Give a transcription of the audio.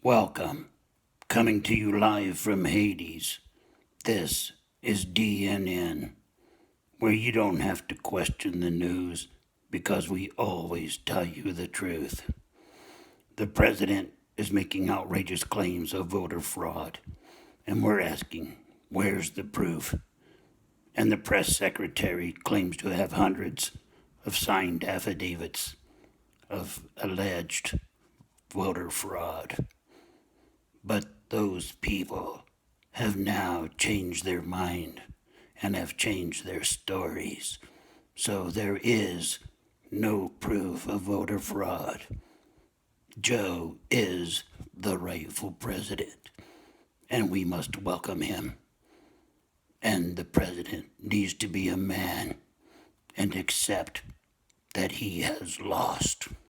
Welcome. Coming to you live from Hades. This is DNN, where you don't have to question the news because we always tell you the truth. The president is making outrageous claims of voter fraud, and we're asking, where's the proof? And the press secretary claims to have hundreds of signed affidavits of alleged voter fraud. But those people have now changed their mind and have changed their stories. So there is no proof of voter fraud. Joe is the rightful president, and we must welcome him. And the president needs to be a man and accept that he has lost.